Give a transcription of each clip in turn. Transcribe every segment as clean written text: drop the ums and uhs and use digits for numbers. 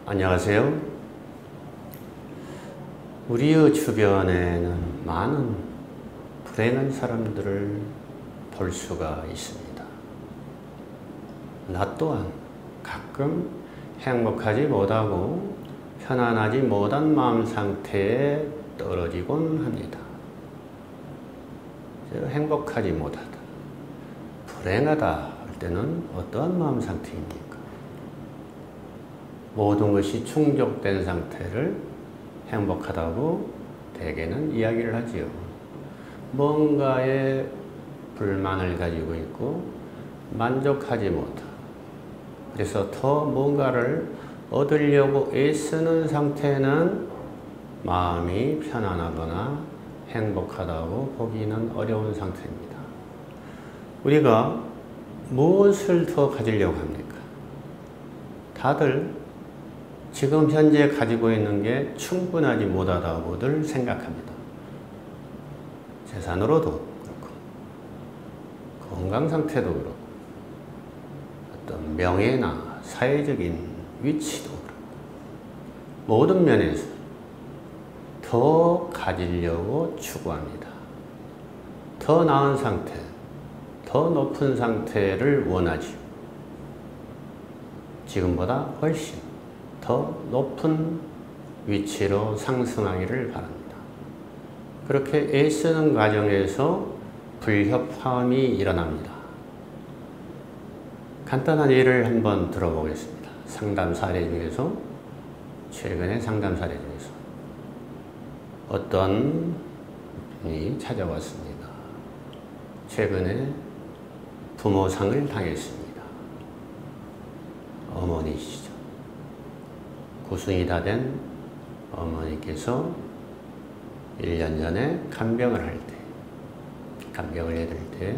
안녕하세요. 우리의 주변에는 많은 불행한 사람들을 볼 수가 있습니다. 나 또한 가끔 행복하지 못하고 편안하지 못한 마음 상태에 떨어지곤 합니다. 행복하지 못하다, 불행하다 할 때는 어떠한 마음 상태입니까? 모든 것이 충족된 상태를 행복하다고 대개는 이야기를 하지요. 뭔가에 불만을 가지고 있고 만족하지 못하고, 그래서 더 뭔가를 얻으려고 애쓰는 상태는 마음이 편안하거나 행복하다고 보기는 어려운 상태입니다. 우리가 무엇을 더 가지려고 합니까? 다들 지금 현재 가지고 있는 게 충분하지 못하다고들 생각합니다. 재산으로도 그렇고, 건강 상태도 그렇고, 어떤 명예나 사회적인 위치도 그렇고, 모든 면에서 더 가지려고 추구합니다. 더 나은 상태, 더 높은 상태를 원하지요. 지금보다 훨씬 더 높은 위치로 상승하기를 바랍니다. 그렇게 애쓰는 과정에서 불협화음이 일어납니다. 간단한 예를 한번 들어보겠습니다. 상담 사례 중에서, 최근의 상담 사례 중에서 어떤 분이 찾아왔습니다. 최근에 부모상을 당했습니다. 어머니시죠. 고승이 다 된 어머니께서 1년 전에 간병을 해드릴 때,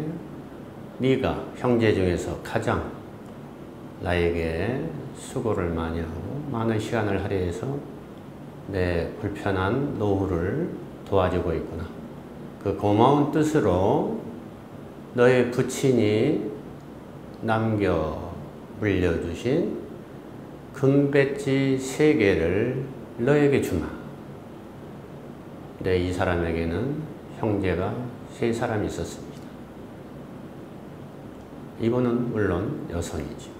네가 형제 중에서 가장 나에게 수고를 많이 하고 많은 시간을 할애해서 내 불편한 노후를 도와주고 있구나. 그 고마운 뜻으로 너의 부친이 남겨 물려주신 금배지 3개를 너에게 주마. 근데 이 사람에게는 형제가 3사람이 있었습니다. 이분은 물론 여성이죠.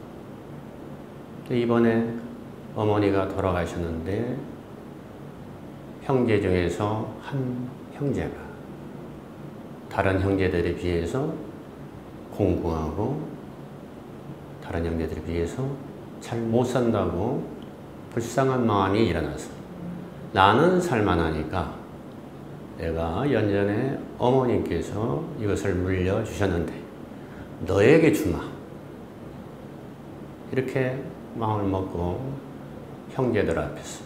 이번에 어머니가 돌아가셨는데 형제 중에서 한 형제가 다른 형제들에 비해서 공부하고 다른 형제들에 비해서 잘 못 산다고 불쌍한 마음이 일어나서, 나는 살만하니까 내가 연전에 어머님께서 이것을 물려주셨는데 너에게 주마. 이렇게 마음을 먹고 형제들 앞에서,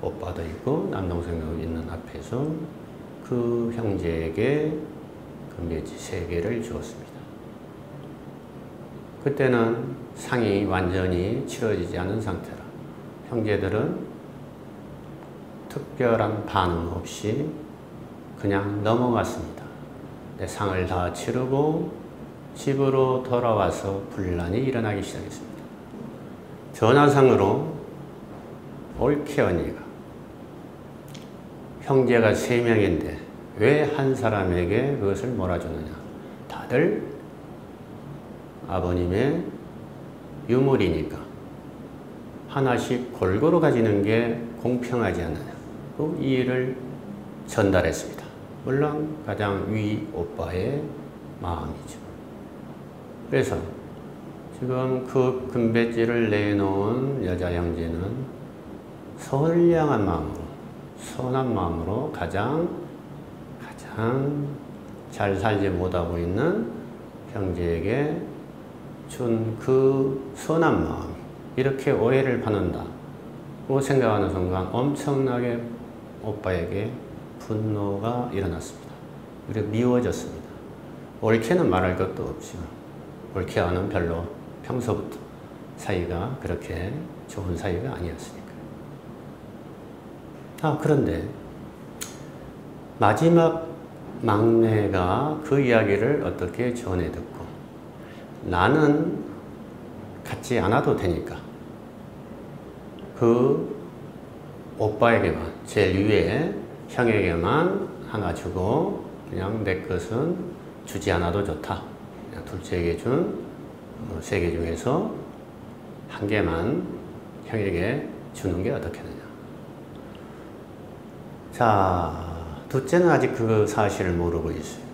오빠도 있고 남동생도 있는 앞에서 그 형제에게 금배지 3개를 주었습니다. 그때는 상이 완전히 치러지지 않은 상태라 형제들은 특별한 반응 없이 그냥 넘어갔습니다. 상을 다 치르고 집으로 돌아와서 분란이 일어나기 시작했습니다. 전화상으로 옳게 언니가, 형제가 3명인데 왜 한 사람에게 그것을 몰아주느냐. 다들 아버님의 유물이니까 하나씩 골고루 가지는 게 공평하지 않느냐. 그 이해를 전달했습니다. 물론 가장 위 오빠의 마음이죠. 그래서 지금 그 금배지를 내놓은 여자 형제는 선량한 마음으로, 선한 마음으로 가장 잘 살지 못하고 있는 형제에게 준 그 선한 마음이 이렇게 오해를 받는다고 생각하는 순간 엄청나게 오빠에게 분노가 일어났습니다. 그리고 미워졌습니다. 옳게는 말할 것도 없지만 옳게와는 별로 평소부터 사이가 그렇게 좋은 사이가 아니었으니까요. 그런데 마지막 막내가 그 이야기를 어떻게 전해 듣고, 나는 갖지 않아도 되니까 그 오빠에게만, 제일 위에 형에게만 하나 주고 그냥 내 것은 주지 않아도 좋다. 그냥 둘째에게 준 3개 중에서 1개만 형에게 주는 게 어떻겠느냐. 자, 둘째는 아직 그 사실을 모르고 있어요.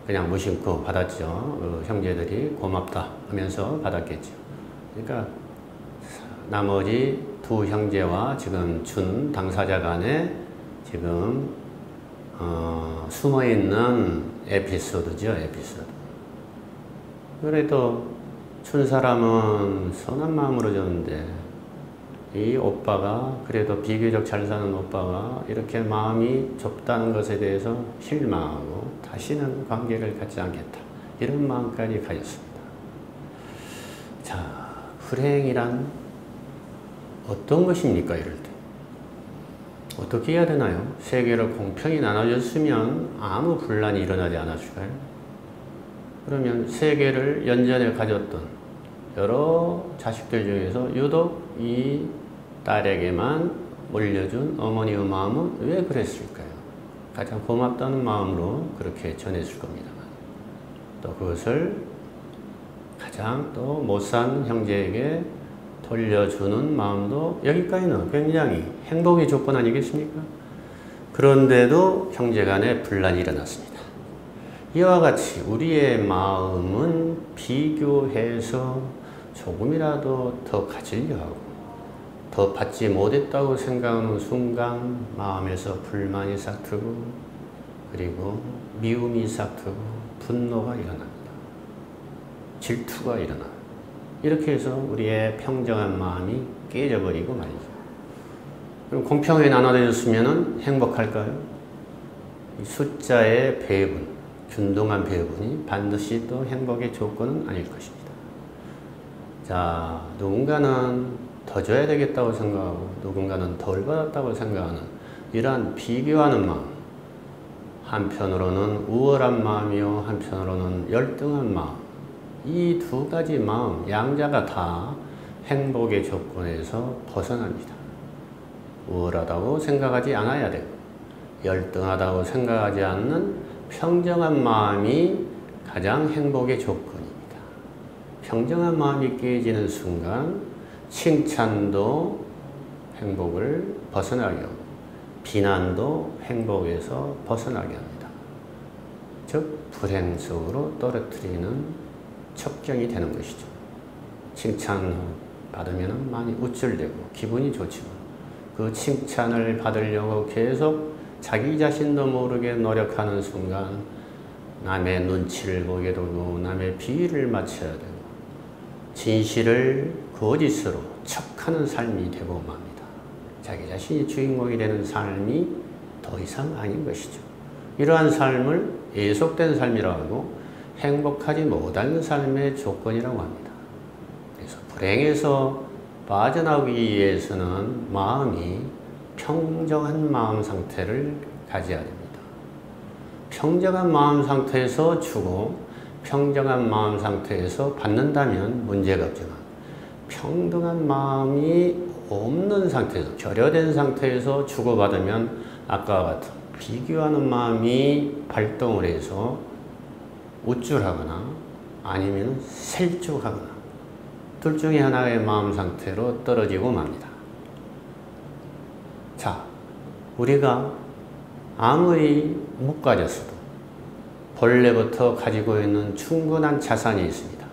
그냥 무심코 받았죠. 형제들이 고맙다 하면서 받았겠죠. 그러니까 나머지 2 형제와 지금 준 당사자 간에 지금 숨어있는 에피소드죠. 에피소드. 그래도 준 사람은 선한 마음으로 줬는데 이 오빠가, 그래도 비교적 잘 사는 오빠가 이렇게 마음이 좁다는 것에 대해서 실망하고 다시는 관계를 갖지 않겠다, 이런 마음까지 가졌습니다. 자, 불행이란 어떤 것입니까? 이럴 때 어떻게 해야 되나요? 세계를 공평히 나눠줬으면 아무 분란이 일어나지 않았을까요? 그러면 세계를 연전에 가졌던 여러 자식들 중에서 유독 이 딸에게만 물려준 어머니의 마음은 왜 그랬을까요? 가장 고맙다는 마음으로 그렇게 전했을 겁니다만, 또 그것을 가장 또 못 산 형제에게 돌려주는 마음도 여기까지는 굉장히 행복의 조건 아니겠습니까? 그런데도 형제간에 분란이 일어났습니다. 이와 같이 우리의 마음은 비교해서 조금이라도 더 가지려 하고 더 받지 못했다고 생각하는 순간 마음에서 불만이 싹트고, 그리고 미움이 싹트고, 분노가 일어납니다. 질투가 일어납니다. 이렇게 해서 우리의 평정한 마음이 깨져버리고 말이죠. 그럼 공평하게 나눠졌으면 행복할까요? 이 숫자의 배분, 균등한 배분이 반드시 또 행복의 조건은 아닐 것입니다. 자, 누군가는 더 줘야 되겠다고 생각하고 누군가는 덜 받았다고 생각하는 이러한 비교하는 마음, 한편으로는 우월한 마음이요, 한편으로는 열등한 마음, 이 2가지 마음, 양자가 다 행복의 조건에서 벗어납니다. 우월하다고 생각하지 않아야 되고 열등하다고 생각하지 않는 평정한 마음이 가장 행복의 조건입니다. 평정한 마음이 깨지는 순간 칭찬도 행복을 벗어나게 하고 비난도 행복에서 벗어나게 합니다. 즉 불행 속으로 떨어뜨리는 첩경이 되는 것이죠. 칭찬 받으면 많이 우쭐대고 기분이 좋지만 그 칭찬을 받으려고 계속 자기 자신도 모르게 노력하는 순간 남의 눈치를 보게 되고 남의 비위를 맞춰야 되고 진실을 거짓으로 척하는 삶이 되고 맙니다. 자기 자신이 주인공이 되는 삶이 더 이상 아닌 것이죠. 이러한 삶을 예속된 삶이라고 하고 행복하지 못하는 삶의 조건이라고 합니다. 그래서 불행에서 빠져나오기 위해서는 마음이 평정한 마음 상태를 가져야 됩니다. 평정한 마음 상태에서 주고 평정한 마음 상태에서 받는다면 문제가 없지만 평등한 마음이 없는 상태에서, 결여된 상태에서 주고받으면 아까와 같은 비교하는 마음이 발동을 해서 우쭐하거나 아니면 실족하거나 둘 중에 하나의 마음 상태로 떨어지고 맙니다. 자, 우리가 아무리 못 가졌어도 본래부터 가지고 있는 충분한 자산이 있습니다.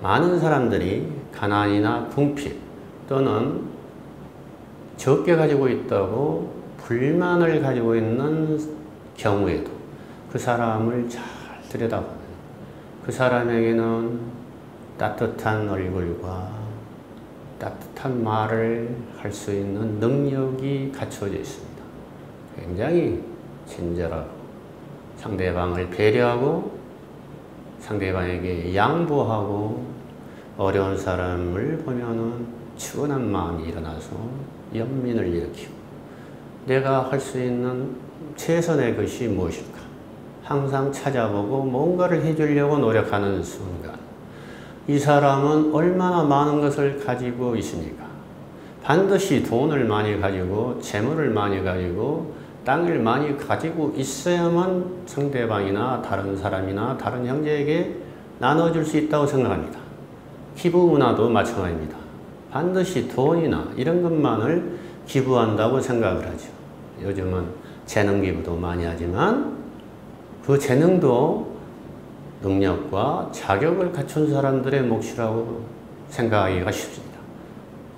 많은 사람들이 가난이나 궁핍 또는 적게 가지고 있다고 불만을 가지고 있는 경우에도 그 사람을 잘 들여다보면 그 사람에게는 따뜻한 얼굴과 따뜻한 말을 할 수 있는 능력이 갖춰져 있습니다. 굉장히 친절하고 상대방을 배려하고 상대방에게 양보하고 어려운 사람을 보면은 추원한 마음이 일어나서 연민을 일으키고 내가 할 수 있는 최선의 것이 무엇일까? 항상 찾아보고 뭔가를 해주려고 노력하는 순간 이 사람은 얼마나 많은 것을 가지고 있습니까? 반드시 돈을 많이 가지고 재물을 많이 가지고 땅을 많이 가지고 있어야만 상대방이나 다른 사람이나 다른 형제에게 나눠줄 수 있다고 생각합니다. 기부 문화도 마찬가지입니다. 반드시 돈이나 이런 것만을 기부한다고 생각을 하죠. 요즘은 재능 기부도 많이 하지만 그 재능도 능력과 자격을 갖춘 사람들의 몫이라고 생각하기가 쉽습니다.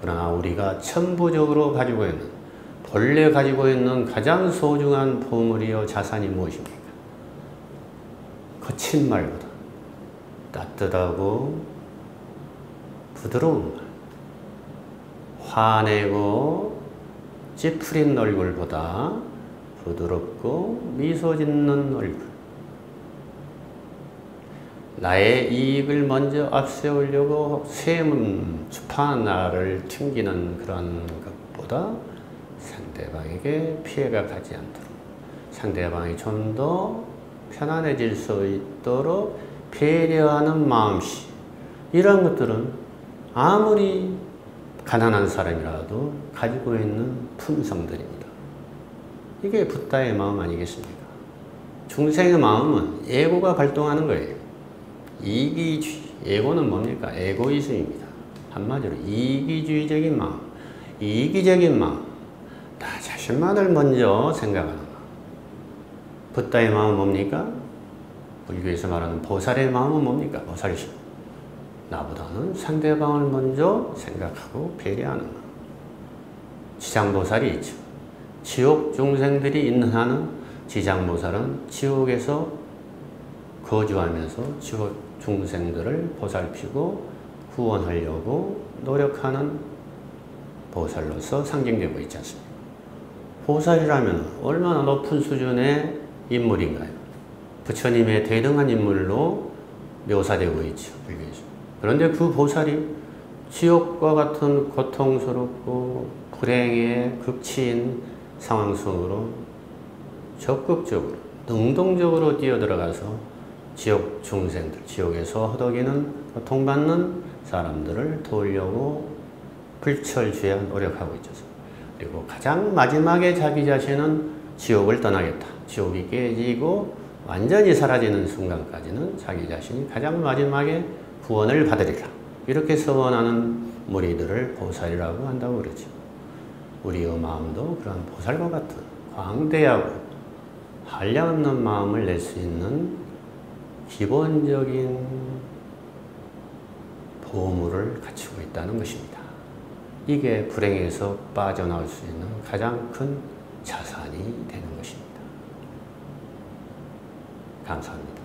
그러나 우리가 천부적으로 가지고 있는, 본래 가지고 있는 가장 소중한 보물이요 자산이 무엇입니까? 거친 말보다 따뜻하고 부드러운 말, 화내고 찌푸린 얼굴보다 부드럽고 미소 짓는 얼굴, 나의 이익을 먼저 앞세우려고 주파한 나를 튕기는 그런 것보다 상대방에게 피해가 가지 않도록, 상대방이 좀 더 편안해질 수 있도록 배려하는 마음씨, 이런 것들은 아무리 가난한 사람이라도 가지고 있는 품성들입니다. 이게 붓다의 마음 아니겠습니까? 중생의 마음은 에고가 발동하는 거예요. 이기주의, 에고는 뭡니까? 에고이즘입니다. 한마디로 이기주의적인 마음, 이기적인 마음, 나 자신만을 먼저 생각하는 마음. 붓다의 마음은 뭡니까? 불교에서 말하는 보살의 마음은 뭡니까? 보살심. 나보다는 상대방을 먼저 생각하고 배려하는 마음. 지장보살이 있죠. 지옥 중생들이 있는 한은 지장보살은 지옥에서 거주하면서 지옥 중생들을 보살피고 구원하려고 노력하는 보살로서 상징되고 있지 않습니까? 보살이라면 얼마나 높은 수준의 인물인가요? 부처님의 대등한 인물로 묘사되고 있죠. 불교에서. 그런데 그 보살이 지옥과 같은 고통스럽고 불행의 극치인 상황 속으로 적극적으로, 능동적으로 뛰어들어가서 지옥 중생들, 지옥에서 허덕이는 고통받는 사람들을 도우려고 불철주야 노력하고 있죠. 그리고 가장 마지막에 자기 자신은 지옥을 떠나겠다. 지옥이 깨지고 완전히 사라지는 순간까지는 자기 자신이 가장 마지막에 구원을 받으리라. 이렇게 서원하는 무리들을 보살이라고 한다고 그러죠. 우리의 마음도 그런 보살과 같은 광대하고 한량없는 마음을 낼 수 있는 기본적인 보물을 갖추고 있다는 것입니다. 이게 불행에서 빠져나올 수 있는 가장 큰 자산이 되는 것입니다. 감사합니다.